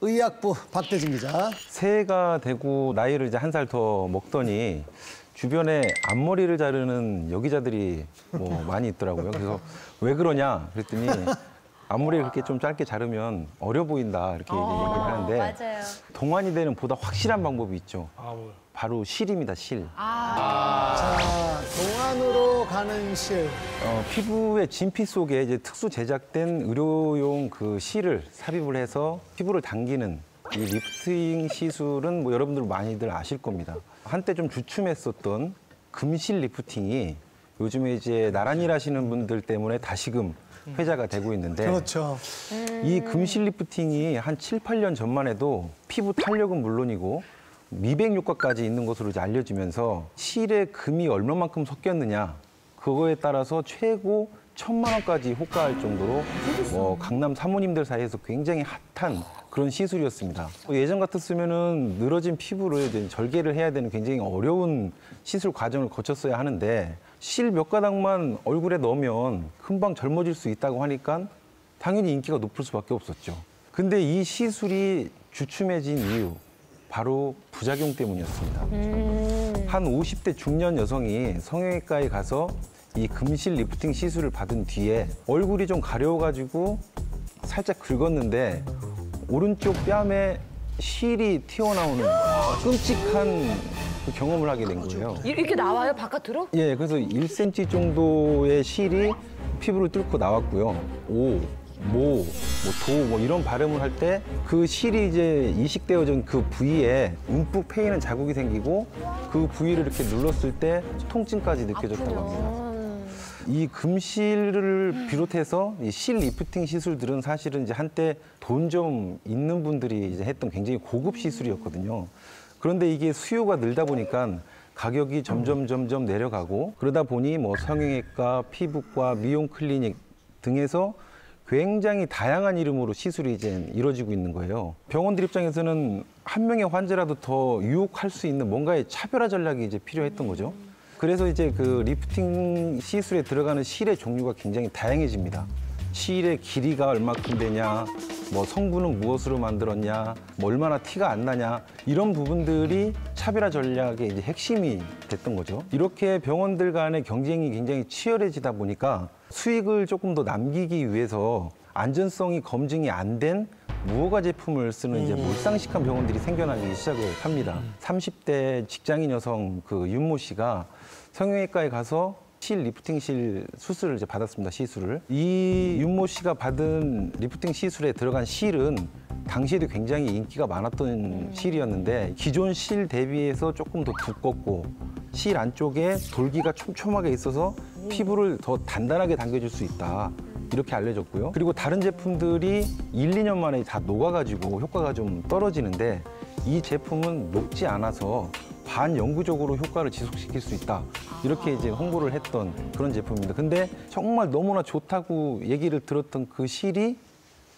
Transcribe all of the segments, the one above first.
의학부 박대진 기자. 새해가 되고 나이를 이제 한 살 더 먹더니 주변에 앞머리를 자르는 여기자들이 뭐 많이 있더라고요. 그래서 왜 그러냐 그랬더니 앞머리를 그렇게 좀 짧게 자르면 어려 보인다 이렇게 얘기를 하는데 맞아요. 동안이 되는 보다 확실한 방법이 있죠. 바로 실입니다, 실. 자, 동안으로 가는 실. 피부의 진피 속에 이제 특수 제작된 의료용 그 실을 삽입을 해서 피부를 당기는 이 리프팅 시술은 뭐 여러분들 많이들 아실 겁니다. 한때 좀 주춤했었던 금실 리프팅이 요즘에 이제 나란 일 하시는 분들 때문에 다시금 회자가 되고 있는데 그렇죠. 이 금실 리프팅이 한 7, 8년 전만 해도 피부 탄력은 물론이고 미백 효과까지 있는 것으로 이제 알려지면서 실에 금이 얼마만큼 섞였느냐 그거에 따라서 최고 1,000만 원까지 호가할 정도로 강남 사모님들 사이에서 굉장히 핫한 그런 시술이었습니다. 예전 같았으면은 늘어진 피부를 이제 절개를 해야 되는 굉장히 어려운 시술 과정을 거쳤어야 하는데 실 몇 가닥만 얼굴에 넣으면 금방 젊어질 수 있다고 하니까 당연히 인기가 높을 수밖에 없었죠. 근데 이 시술이 주춤해진 이유 바로 부작용 때문이었습니다. 한 50대 중년 여성이 성형외과에 가서 이 금실 리프팅 시술을 받은 뒤에 얼굴이 좀 가려워가지고 살짝 긁었는데 오른쪽 뺨에 실이 튀어나오는 끔찍한 그 경험을 하게 된 거예요. 이렇게 나와요, 바깥으로? 예, 그래서 1cm 정도의 실이 피부를 뚫고 나왔고요. 도 이런 발음을 할 때 그 실이 이제 이식되어진 그 부위에 움푹 패이는 자국이 생기고 그 부위를 이렇게 눌렀을 때 통증까지 느껴졌다고 합니다. 이 금실을 비롯해서 이 실 리프팅 시술들은 사실은 이제 한때 돈 좀 있는 분들이 이제 했던 굉장히 고급 시술이었거든요. 그런데 이게 수요가 늘다 보니까 가격이 점점 내려가고 그러다 보니 뭐 성형외과, 피부과, 미용 클리닉 등에서 굉장히 다양한 이름으로 시술이 이제 이루어지고 있는 거예요. 병원들 입장에서는 한 명의 환자라도 더 유혹할 수 있는 뭔가의 차별화 전략이 이제 필요했던 거죠. 그래서 이제 그 리프팅 시술에 들어가는 실의 종류가 굉장히 다양해집니다. 실의 길이가 얼마큼 되냐, 뭐 성분은 무엇으로 만들었냐, 뭐 얼마나 티가 안 나냐 이런 부분들이 차별화 전략의 이제 핵심이 됐던 거죠. 이렇게 병원들 간의 경쟁이 굉장히 치열해지다 보니까 수익을 조금 더 남기기 위해서 안전성이 검증이 안 된 무허가 제품을 쓰는 이제 몰상식한 병원들이 생겨나기 시작을 합니다. 30대 직장인 여성 그 윤모 씨가 성형외과에 가서 실 리프팅 실 수술을 이제 받았습니다. 시술을. 이 윤모 씨가 받은 리프팅 시술에 들어간 실은 당시에도 굉장히 인기가 많았던 실이었는데 기존 실 대비해서 조금 더 두껍고 실 안쪽에 돌기가 촘촘하게 있어서 피부를 더 단단하게 당겨줄 수 있다. 이렇게 알려졌고요. 그리고 다른 제품들이 1, 2년 만에 다 녹아가지고 효과가 좀 떨어지는데 이 제품은 녹지 않아서 반영구적으로 효과를 지속시킬 수 있다. 이렇게 이제 홍보를 했던 그런 제품입니다. 근데 정말 너무나 좋다고 얘기를 들었던 그 실이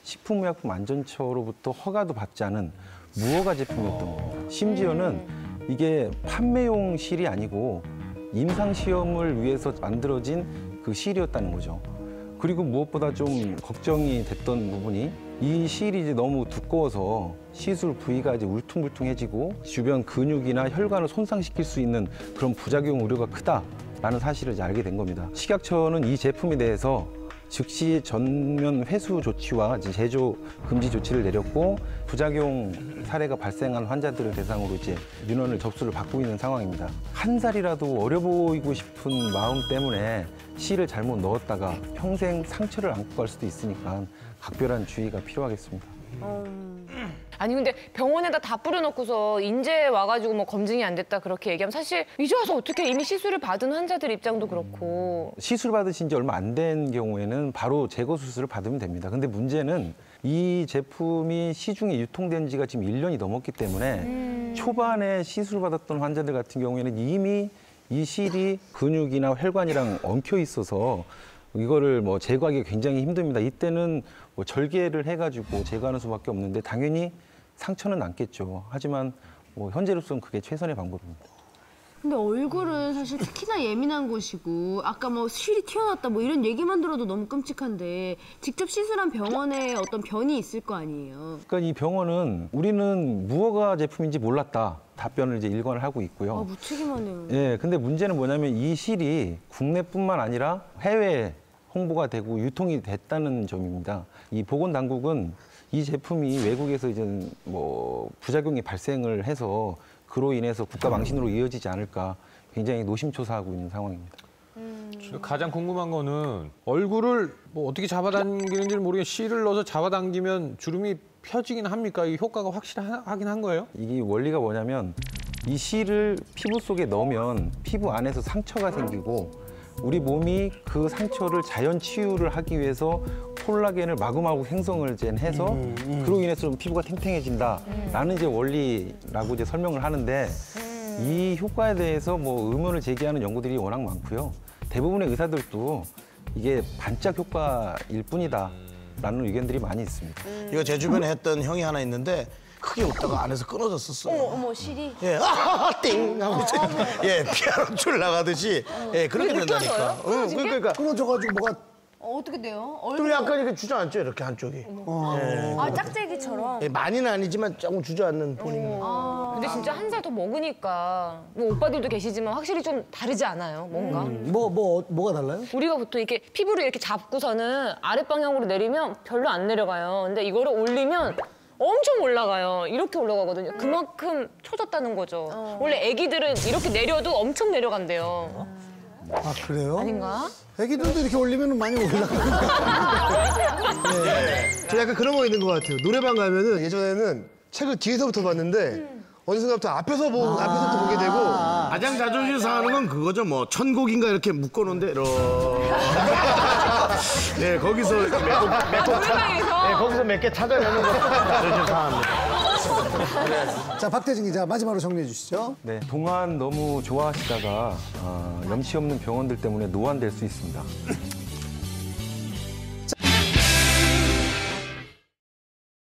식품의약품안전처로부터 허가도 받지 않은 무허가 제품이었던 겁니다. 심지어는 이게 판매용 실이 아니고 임상시험을 위해서 만들어진 그 실이었다는 거죠. 그리고 무엇보다 좀 걱정이 됐던 부분이 이 실이 이제 너무 두꺼워서 시술 부위가 이제 울퉁불퉁해지고 주변 근육이나 혈관을 손상시킬 수 있는 그런 부작용 우려가 크다라는 사실을 이제 알게 된 겁니다. 식약처는 이 제품에 대해서 즉시 전면 회수 조치와 이제 제조 금지 조치를 내렸고 부작용 사례가 발생한 환자들을 대상으로 이제 민원을 접수를 받고 있는 상황입니다. 한 살이라도 어려 보이고 싶은 마음 때문에 실을 잘못 넣었다가 평생 상처를 안고 갈 수도 있으니까 각별한 주의가 필요하겠습니다. 아니 근데 병원에다 다 뿌려놓고서 인제 와가지고 뭐 검증이 안 됐다 그렇게 얘기하면 사실 이제 와서 어떻게 이미 시술을 받은 환자들 입장도 그렇고 시술 받으신 지 얼마 안 된 경우에는 바로 제거 수술을 받으면 됩니다. 근데 문제는 이 제품이 시중에 유통된 지가 지금 1년이 넘었기 때문에 초반에 시술 받았던 환자들 같은 경우에는 이미 이 실이 근육이나 혈관이랑 엉켜 있어서 이거를 뭐 제거하기가 굉장히 힘듭니다. 이때는 뭐 절개를 해가지고 제거하는 수밖에 없는데 당연히 상처는 남겠죠. 하지만 뭐 현재로서는 그게 최선의 방법입니다. 근데 얼굴은 사실 특히나 예민한 곳이고 아까 뭐 실이 튀어나왔다 뭐 이런 얘기만 들어도 너무 끔찍한데 직접 시술한 병원에 어떤 변이 있을 거 아니에요. 그러니까 이 병원은 우리는 무허가 제품인지 몰랐다. 답변을 이제 일관을 하고 있고요. 아, 무책임하네요. 예, 근데 문제는 뭐냐면 이 실이 국내뿐만 아니라 해외에 홍보가 되고 유통이 됐다는 점입니다. 이 보건당국은 이 제품이 외국에서 이제 뭐 부작용이 발생을 해서 그로 인해서 국가 망신으로 이어지지 않을까 굉장히 노심초사하고 있는 상황입니다. 가장 궁금한 거는 얼굴을 뭐 어떻게 잡아당기는지는 모르겠는데 실을 넣어서 잡아당기면 주름이 펴지긴 합니까? 이 효과가 확실하긴 한 거예요? 이게 원리가 뭐냐면 이 실을 피부 속에 넣으면 피부 안에서 상처가 생기고 우리 몸이 그 상처를 자연 치유를 하기 위해서 콜라겐을 마구마구 생성을 이제 해서 그로 인해서 좀 피부가 탱탱해진다라는 이제 원리라고 이제 설명을 하는데 이 효과에 대해서 뭐 의문을 제기하는 연구들이 워낙 많고요. 대부분의 의사들도 이게 반짝 효과일 뿐이다라는 의견들이 많이 있습니다. 이거 제 주변에 했던 형이 하나 있는데 크게 웃다가 안에서 끊어졌었어요. 어머 실이. 예, 띵 하고 이제 예, 피아노 줄 나가듯이 예, 그렇게 된다니까. 응, 그러니까 끊어져가지고 뭐가 어떻게 돼요? 좀 약간 이렇게 주저앉죠, 이렇게 한쪽이. 아 짝재기처럼. 예, 많이는 아니지만 조금 주저앉는 본인. 근데 진짜 한 살 더 먹으니까 뭐 오빠들도 계시지만 확실히 좀 다르지 않아요? 뭔가? 뭐가 달라요? 우리가 보통 이렇게 피부를 이렇게 잡고서는 아랫방향으로 내리면 별로 안 내려가요. 근데 이거를 올리면 엄청 올라가요. 이렇게 올라가거든요. 그만큼 처졌다는 거죠. 원래 애기들은 이렇게 내려도 엄청 내려간대요. 아 그래요? 아닌가? 애기들도 이렇게 올리면 많이 올라가는데. 저 약간 그런 거 있는 것 같아요. 노래방 가면은 예전에는 책을 뒤에서부터 봤는데 어느 순간부터 앞에서부터 보게 되고 가장 자존심 상하는 건 그거죠. 뭐 천곡인가 이렇게 묶어놓은데 이렇게. 네, 거기서 이렇게 거기서 몇 개 찾아내는 거 자존심 상합니다. 자 박태진 기자 마지막으로 정리해 주시죠. 네, 동안 너무 좋아하시다가 염치 없는 병원들 때문에 노안될 수 있습니다.